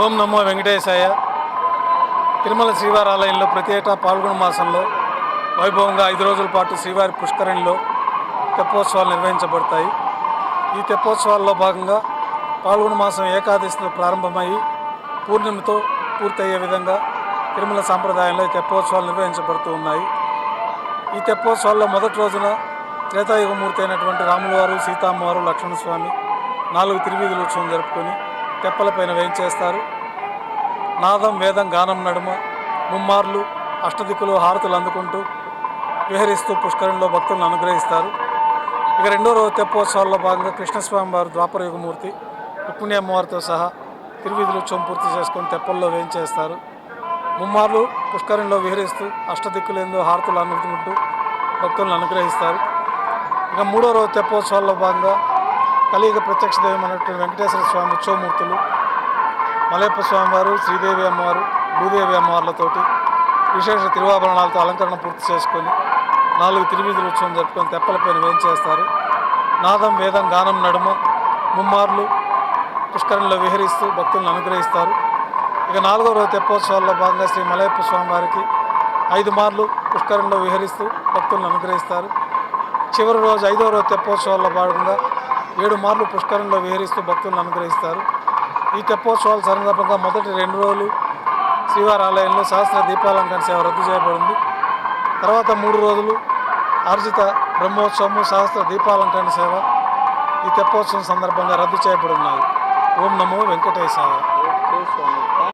ఓం నమో వెంకటేశాయ. తిరుమల శ్రీవారి ఆలయంలో ప్రతి ఏటా పాల్గొన మాసంలో వైభవంగా 5 రోజుల పాటు శ్రీవారి పుష్కరిణిలో తెప్పోత్సవాలు నిర్వహించబడతాయి. ఈ తెప్పోత్సవాల్లో భాగంగా పాల్గొన మాసం ఏకాదశితో ప్రారంభమయ్యి పూర్ణిమతో పూర్తయ్యే విధంగా తిరుమల సాంప్రదాయంలో ఈ తెప్పోత్సవాలు నిర్వహించబడుతూ ఉన్నాయి. ఈ తెప్పోత్సవాల్లో మొదటి రోజున త్రేతాయుగమూర్తి అయినటువంటి రాములవారు, సీతామ్మవారు, లక్ష్మణస్వామి 4 తిరువీధుల ఉత్సవం జరుపుకొని తెప్పలపైన వేయించేస్తారు. నాదం వేదం గానం నడుమ ముమ్మార్లు అష్టదిక్కులు హారతులు అందుకుంటూ విహరిస్తూ పుష్కరంలో భక్తులను అనుగ్రహిస్తారు. ఇక రెండో రోజు తెప్పోత్సవాల్లో భాగంగా కృష్ణస్వామి వారు ద్వాపరయుగమూర్తి రుక్మిణి అమ్మవారితో సహా తిరువీధుల ఉత్సవం పూర్తి చేసుకొని తెప్పల్లో వేయించేస్తారు. ముమ్మార్లు పుష్కరంలో విహరిస్తూ అష్టదిక్కులేందో హారతులు అందుకుంటూ భక్తులను అనుగ్రహిస్తారు. ఇక మూడో రోజు తెప్పోత్సవాల్లో భాగంగా కలియుగ ప్రత్యక్ష దైవమైనటువంటి వెంకటేశ్వర స్వామి ఉత్సవమూర్తులు మలయప్ప స్వామివారు, శ్రీదేవి అమ్మవారు, భూదేవి అమ్మవార్లతోటి విశేష తిరువాభరణాలతో అలంకరణ పూర్తి చేసుకొని 4 తిరువీధుల ఉత్సవం జరుపుకొని తెప్పలపైన వేయించేస్తారు. నాదం వేదం గానం నడుమ ముమ్మార్లు పుష్కరంలో విహరిస్తూ భక్తులను అనుగ్రహిస్తారు. ఇక 4వ రోజు తెప్పోత్సవాల్లో భాగంగా శ్రీ మలయప్ప స్వామివారికి 5 మార్లు పుష్కరంలో విహరిస్తూ భక్తులను అనుగ్రహిస్తారు. చివరి రోజు 5వ రోజు తెప్పోత్సవాల్లో భాగంగా 7 మార్లు పుష్కరంలో విహరిస్తూ భక్తులను అనుగ్రహిస్తారు. ఈ తెప్పోత్సవాల సందర్భంగా మొదటి 2 రోజులు శ్రీవారి ఆలయంలో సహస్ర దీపాలంకరణ సేవ రద్దు చేయబడింది. తర్వాత 3 రోజులు ఆర్జిత బ్రహ్మోత్సవము, సహస్ర దీపాలంకరణ సేవ ఈ తెప్పోత్సవం సందర్భంగా రద్దు చేయబడి ఉన్నాయి. ఓం నమో వెంకటేశాయ.